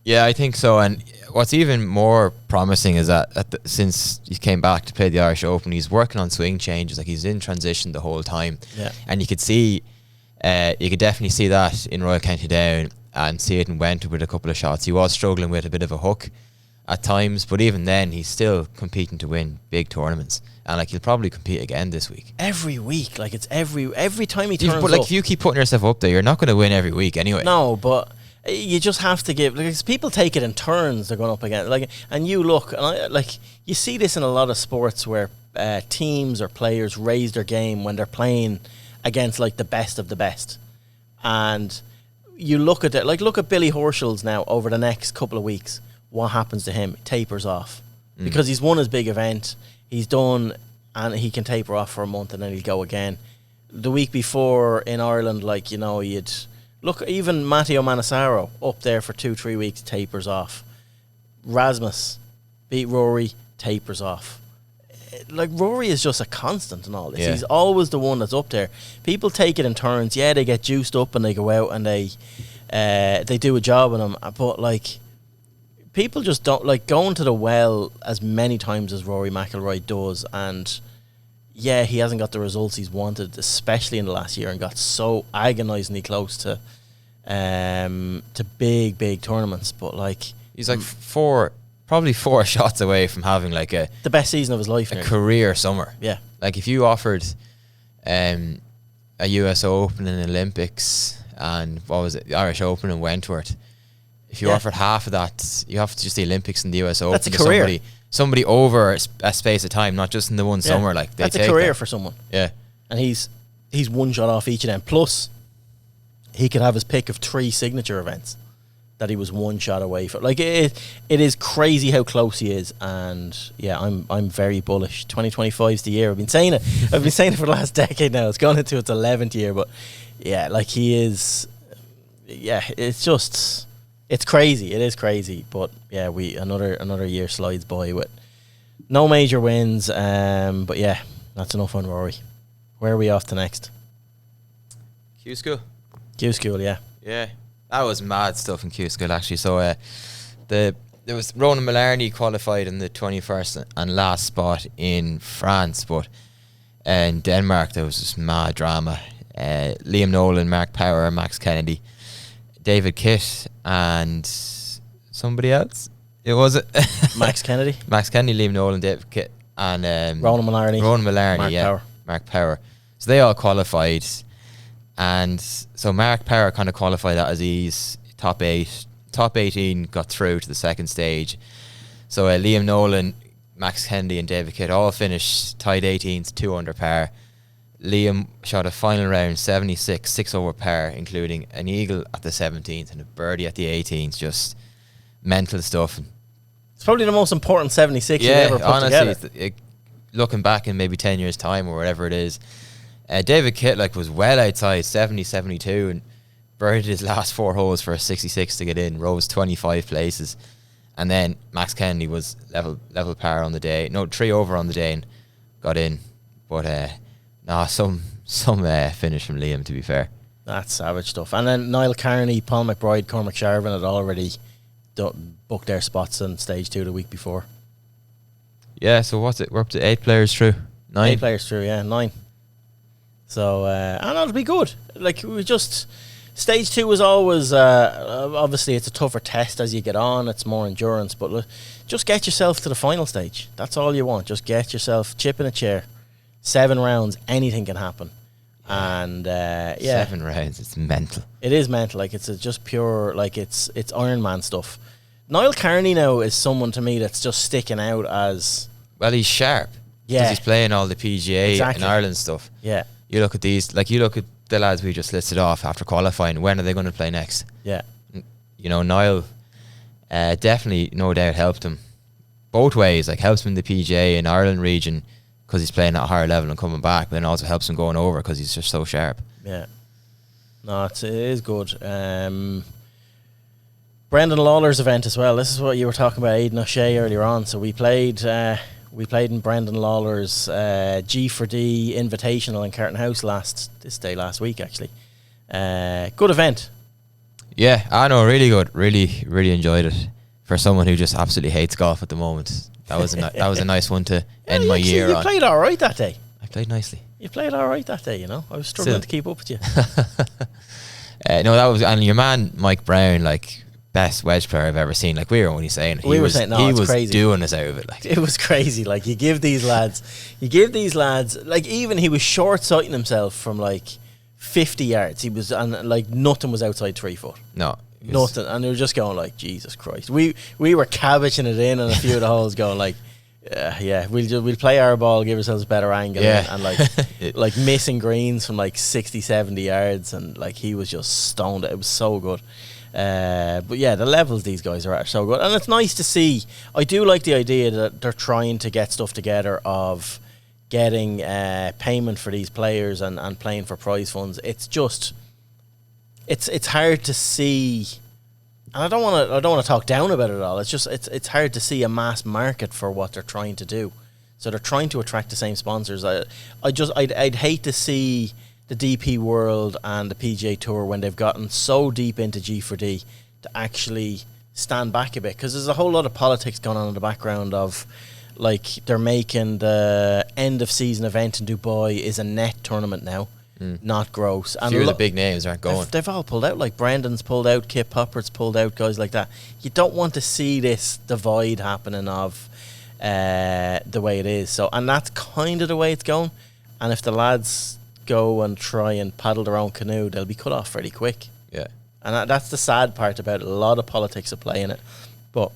Yeah, I think so. And what's even more promising is that since he came back to play the Irish Open, he's working on swing changes. Like, he's in transition the whole time. Yeah. And you could definitely see that in Royal County Down, and see it in Wentworth with a couple of shots. He was struggling with a bit of a hook at times, but even then he's still competing to win big tournaments, and like, he'll probably compete again this week. Every week, like, it's every time he turns but like up. if you keep putting yourself up there, you're not going to win every week anyway. No, but you just have to give, like, people take it in turns. They're going up again, like, and you look, and you see this in a lot of sports where teams or players raise their game when they're playing against, like, the best of the best, and you look at it, like, look at Billy Horschel's now over the next couple of weeks. What happens to him? Tapers off. Because he's won his big event, he's done, and he can taper off for a month and then he'll go again. The week before in Ireland, you'd look, even Matteo Manassaro up there for 2-3 weeks, tapers off. Rasmus beat Rory, tapers off. Like, Rory is just a constant in all this. Yeah. He's always the one that's up there. People take it in turns. Yeah, they get juiced up and they go out and they do a job on him, but, like, people just don't like going to the well as many times as Rory McIlroy does, and yeah, he hasn't got the results he's wanted, especially in the last year, and got so agonisingly close to big tournaments. But, like, he's like probably 4 shots away from having like the best season of his life, a career summer. Yeah, like if you offered a US Open and Olympics and what was it, the Irish Open and Wentworth. If you offered half of that, you have to just the Olympics and the US Open. That's a career. Somebody over a space of time, not just in the one summer. Like, that's a career for someone. Yeah, and he's one shot off each of them. Plus, he could have his pick of 3 signature events that he was one shot away from. Like, it is crazy how close he is, and yeah, I'm very bullish. 2025 is the year. I've been saying it for the last decade now. It's gone into its 11th year, but yeah, like, he is. Yeah, it's crazy. It is crazy, but yeah, another year slides by with no major wins. But yeah, that's enough on Rory. Where are we off to next? Q School. Q School, yeah. Yeah, that was mad stuff in Q School actually. So there was Ronan Mullarney qualified in the 21st and last spot in France, but in Denmark there was this mad drama. Liam Nolan, Mark Power, Max Kennedy, David Kitt and somebody else. It was it Max Kennedy, Liam Nolan, David Kitt, and Ronan Mullarney, Mark Power. So they all qualified, and so Mark Power kind of qualified that as he's top 18 got through to the second stage. So Liam Nolan, Max Kennedy, and David Kitt all finished tied 18s, 2 under par. Liam shot a final round 76, 6 over par, including an eagle at the 17th and a birdie at the 18th. Just mental stuff. It's probably the most important 76 you've ever put together. Looking back in maybe 10 years' time or whatever it is, David Kitt was well outside 70, 72 and birdied his last 4 holes for a 66 to get in, rose 25 places. And then Max Kennedy was level par on the day. No, 3 over on the day and got in. But some finish from Liam, to be fair. That's savage stuff. And then Niall Carney, Paul McBride, Cormac Sharvin had already booked their spots on stage 2 the week before. Yeah, so what's it? We're up to 8 players through. 9. 8 players through, yeah, 9. So, and it'll be good. Like, we just... Stage 2 is always... obviously, it's a tougher test as you get on. It's more endurance. But just get yourself to the final stage. That's all you want. Just get yourself... Chip in a chair. 7 rounds. Anything can happen. And, yeah. 7 rounds. It's mental. It is mental. Like, it's just pure... Like, it's Iron Man stuff. Niall Carney now is someone to me that's just sticking out as... Well, he's sharp. Yeah. Because he's playing all the PGA and Ireland stuff. Yeah. You look at these, like you look at the lads we just listed off after qualifying. When are they going to play next? Yeah. You know, Niall definitely, no doubt, helped him both ways. Like, helps him in the PGA and Ireland region because he's playing at a higher level and coming back, but then also helps him going over because he's just so sharp. Yeah. No, it is good. Brendan Lawler's event as well. This is what you were talking about, Aidan O'Shea, earlier on. So we played in Brendan Lawler's G4D Invitational in Carton House last week, actually. Good event. Yeah, I know, really good. Really, really enjoyed it. For someone who just absolutely hates golf at the moment, that was a nice one to end my year on. You played all right that day. I played nicely. You played all right that day, you know. I was struggling to keep up with you. No, that was, and your man Mike Brown, like, best wedge player I've ever seen. Like, we were only saying it. He was crazy. Doing us out of it. Like, it was crazy. Like, you give these lads, like, even he was short sighting himself from like 50 yards. He was, and like nothing was outside 3 foot. No, nothing. And they were just going like, Jesus Christ. We were cabbaging it in on a few of the holes, going like, yeah, we'll play our ball, give ourselves a better angle, and like like missing greens from like 60, 70 yards, and like he was just stoned. It was so good. But yeah, the levels these guys are at are so good, and it's nice to see. I do like the idea that they're trying to get stuff together of getting payment for these players and playing for prize funds. It's just it's hard to see, and I don't want to talk down about it at all. It's just it's hard to see a mass market for what they're trying to do. So they're trying to attract the same sponsors. I'd hate to see the DP World and the PGA Tour, when they've gotten so deep into G4D, to actually stand back a bit, because there's a whole lot of politics going on in the background of, like, they're making the end of season event in Dubai is a net tournament now, not gross. And a few of the big names aren't going. They've all pulled out, like Brendan's pulled out, Kip Poppert's pulled out, guys like that. You don't want to see this divide happening of the way it is. So, and that's kind of the way it's going. And if the lads go and try and paddle their own canoe, they'll be cut off fairly quick. Yeah. And that's the sad part about it. A lot of politics at play in it. But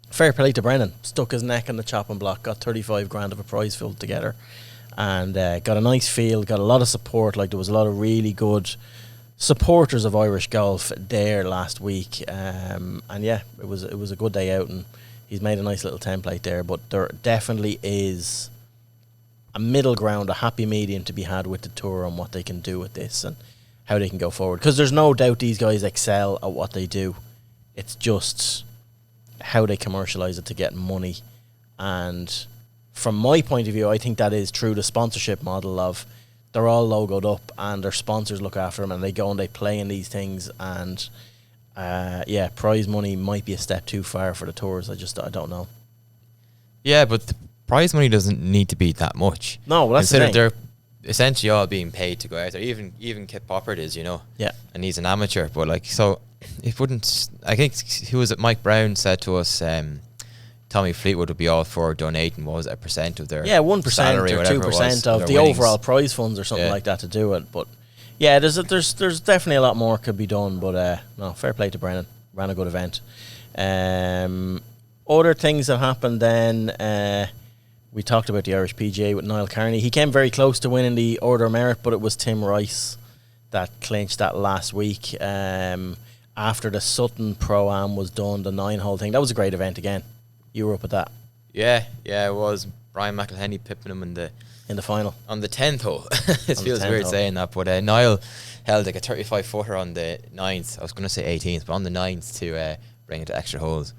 fair play to Brendan. Stuck his neck on the chopping block, got 35 grand of a prize filled together, and got a nice field, got a lot of support. Like, there was a lot of really good supporters of Irish golf there last week. And yeah, it was a good day out, and he's made a nice little template there. But there definitely is a middle ground, a happy medium to be had with the tour on what they can do with this and how they can go forward. Because there's no doubt these guys excel at what they do. It's just how they commercialise it to get money. And from my point of view, I think that is through the sponsorship model of they're all logoed up and their sponsors look after them, and they go and they play in these things. And yeah, prize money might be a step too far for the tours. I don't know. Yeah, but the prize money doesn't need to be that much. No, well, that's the thing. They're essentially all being paid to go out there. Even Kip Poppert is, you know. Yeah. And he's an amateur, but like, so it wouldn't. I think who was it? Mike Brown said to us, Tommy Fleetwood would be all for donating. What was it, a percent of their 1% or 2% of the overall prize funds or something like that to do it. But yeah, there's definitely a lot more could be done. But no, fair play to Brennan. Ran a good event. Other things that happened then. We talked about the Irish PGA with Niall Carney. He came very close to winning the Order of Merit, but it was Tim Rice that clinched that last week. After the Sutton Pro-Am was done, the 9-hole thing. That was a great event again. You were up at that. Yeah, it was. Brian McElhenney pipping him in the final. On the 10th hole. It feels weird saying that, but Niall held like a 35-footer on the 9th. I was going to say 18th, but on the 9th to bring it to extra holes.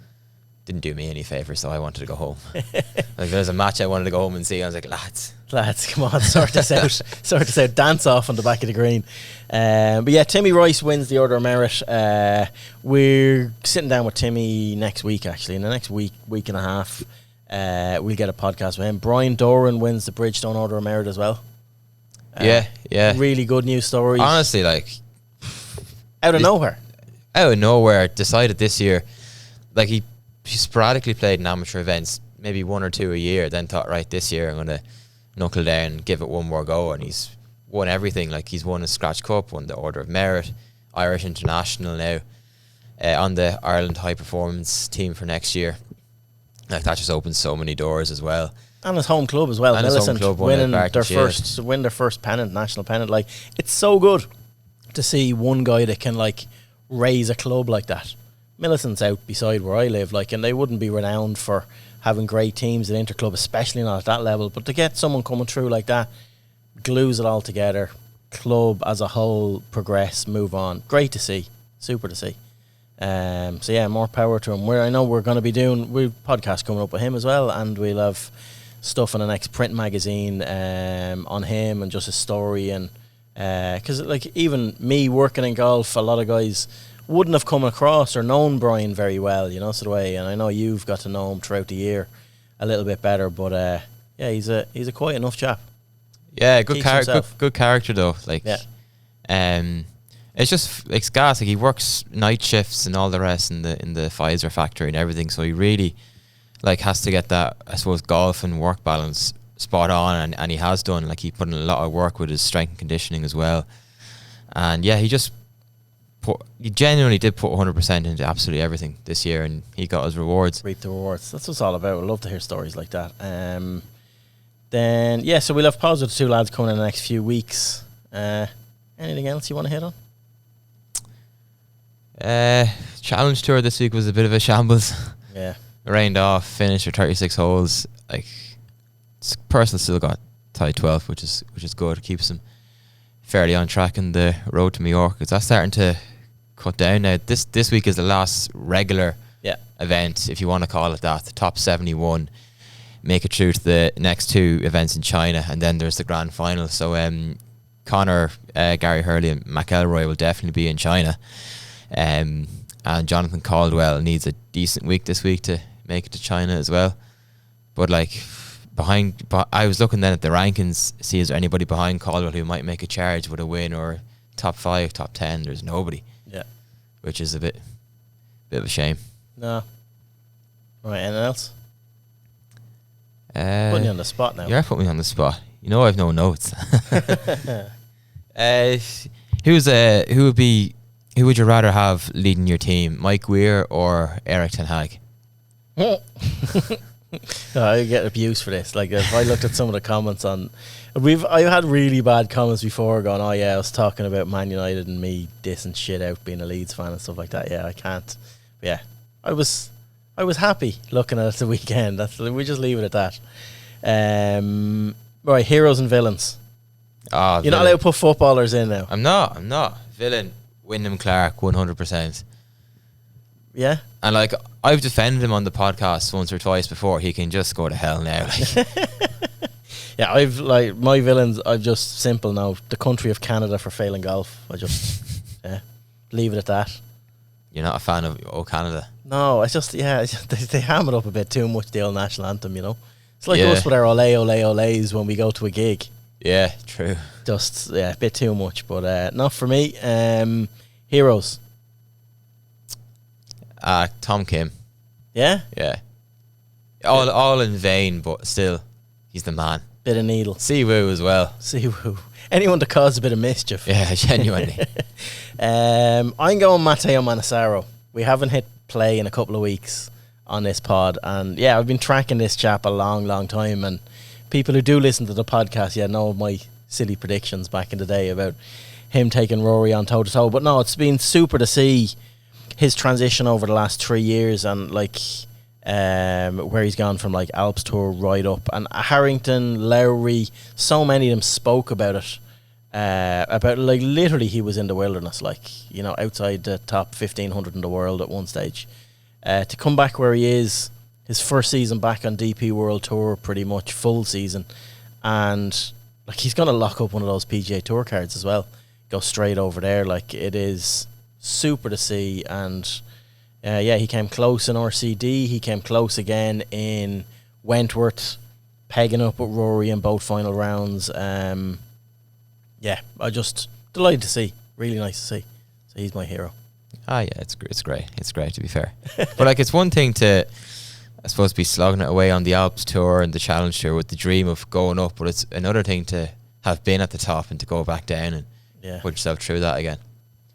Didn't do me any favours, so I wanted to go home. Like, there's a match I wanted to go home and see. I was like, lads, come on, sort this out, dance off on the back of the green. But yeah, Timmy Rice wins the Order of Merit. We're sitting down with Timmy next week, actually, in the next week and a half. we'll get a podcast with him. Brian Doran wins the Bridgestone Order of Merit as well. Yeah. Really good news story. Honestly, like out of nowhere. Decided this year, like he sporadically played in amateur events, maybe 1 or 2 a year, then thought, right, this year I'm going to knuckle down and give it one more go, and he's won everything. Like he's won a Scratch Cup, won the Order of Merit, Irish International now, on the Ireland High Performance team for next year. Like that just opens so many doors as well. And his home club as well. And Millicent winning win their first pennant, national pennant. Like it's so good to see one guy that can like raise a club like that. Millicent's out beside where I live, like, and they wouldn't be renowned for having great teams at Interclub, especially not at that level. But to get someone coming through like that, glues it all together, club as a whole progress, move on. Great to see, super to see. So yeah, more power to him. I know we're going to be doing podcast coming up with him as well, and we'll have stuff in the next print magazine on him and just his story, and because like even me working in golf, a lot of guys wouldn't have come across or known Brian very well, you know, sort of way. And I know you've got to know him throughout the year a little bit better, but yeah, he's a quite enough chap. Yeah, good character though. Like, it's just like gas. Like he works night shifts and all the rest in the Pfizer factory and everything. So he really like has to get that, I suppose, golf and work balance spot on, and he has done. Like he put in a lot of work with his strength and conditioning as well. And yeah, he genuinely did put 100% into absolutely everything this year, and he got his rewards. Reap the rewards. That's what it's all about. I love to hear stories like that. Then yeah, so we'll have pause with the two lads coming in the next few weeks. Anything else you want to hit on? Challenge tour this week was a bit of a shambles. Yeah, rained off, finished with 36 holes. Like, personal still got tied 12th, which is good. Keeps him fairly on track in the road to Mallorca. Because that's starting to cut down now. This week is the last regular event, if you want to call it that. The top 71 make it through to the next two events in China, and then there's the grand final. So Connor, Gary Hurley and McElroy will definitely be in China. And Jonathan Caldwell needs a decent week this week to make it to China as well. But like I was looking then at the rankings, see is there anybody behind Caldwell who might make a charge with a win or top 5, top 10. There's nobody. Yeah, which is a bit of a shame. No. Right, anything else? Putting you on the spot now. You're putting me on the spot. You know I've no notes. Who would you rather have leading your team, Mike Weir or Eric Ten Hag? I get abuse for this. Like, if I looked at some of the comments on, I had really bad comments before going, oh yeah, I was talking about Man United and me dissing shit out being a Leeds fan and stuff like that. Yeah, I can't. But yeah, I was happy looking at it the weekend. We just leave it at that. Right, heroes and villains. You're not allowed to put footballers in now. I'm not. Villain, Wyndham Clark, 100%. Yeah. And like, I've defended him on the podcast once or twice before. He can just go to hell now. Like. Yeah, I've like my villains. I've just simple now. The country of Canada for failing golf. I just leave it at that. You're not a fan of Canada? No, it's just they ham it up a bit too much. The old national anthem, you know. It's like us with our ole ole oles when we go to a gig. Yeah, true. Just a bit too much, but not for me. Heroes. Tom Kim. Yeah? Yeah. All in vain, but still, he's the man. Bit of needle. Siwoo as well. Siwoo. Anyone to cause a bit of mischief. Yeah, genuinely. I'm going Matteo Manassero. We haven't hit play in a couple of weeks on this pod, and yeah, I've been tracking this chap a long, long time, and people who do listen to the podcast, know my silly predictions back in the day about him taking Rory on toe-to-toe. But no, it's been super to see his transition over the last 3 years, and like where he's gone from like Alps Tour right up, and Harrington, Lowry, so many of them spoke about it, about like literally he was in the wilderness, like, you know, outside the top 1500 in the world at one stage, to come back where he is, his first season back on DP World Tour, pretty much full season, and like he's gonna lock up one of those PGA Tour cards as well, go straight over there. Like, it is super to see. And he came close in RCD, he came close again in Wentworth pegging up with Rory in both final rounds. Yeah, I just delighted to see. Really nice to see. So he's my hero. Ah, yeah, it's great. It's great, to be fair. But like, it's one thing to, I suppose, be slogging it away on the Alps Tour and the Challenge Tour with the dream of going up, but it's another thing to have been at the top and to go back down and put yourself through that again.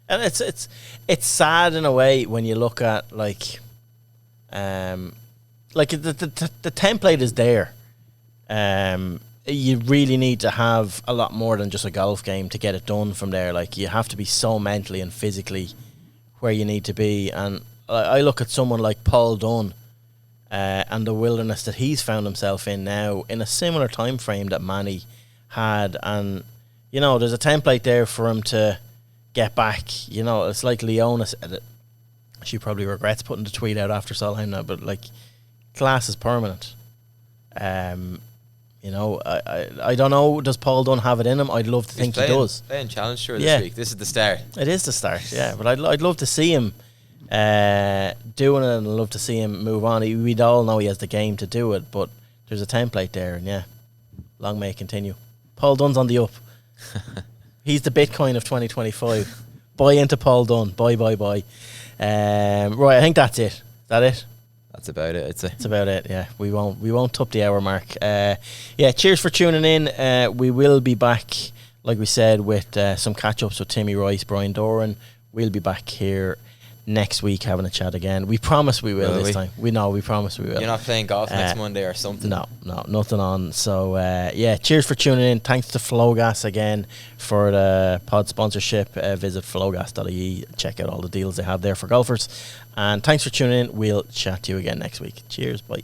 And it's sad in a way when you look at like the template is there. You really need to have a lot more than just a golf game to get it done from there. Like, you have to be so mentally and physically where you need to be. And I look at someone like Paul Dunn and the wilderness that he's found himself in now in a similar time frame that Manny had. And, you know, there's a template there for him to get back. You know, it's like Leona said it. She probably regrets putting the tweet out after Solheim now, but like, class is permanent. You know, I don't know, does Paul Dunn have it in him? I'd love to think he does. Playing Challenge Tour this week. This is the start. It is the start, yeah. But I'd love to see him doing it, and I'd love to see him move on. We'd all know he has the game to do it, but there's a template there, and yeah, long may it continue. Paul Dunn's on the up. He's the Bitcoin of 2025. Buy into Paul Dunn. Buy. Right, I think that's it. Is that it? That's about it. It's about it. Yeah, we won't top the hour mark. Yeah, cheers for tuning in. We will be back, like we said, with some catch ups with Timmy Rice, Brian Doran. We'll be back here next week having a chat again. We promise we will this time. We promise we will. You're not playing golf next Monday or something? No, nothing on. So yeah, cheers for tuning in. Thanks to Flowgas again for the pod sponsorship. Visit flowgas.ie. Check out all the deals they have there for golfers. And thanks for tuning in. We'll chat to you again next week. Cheers. Bye.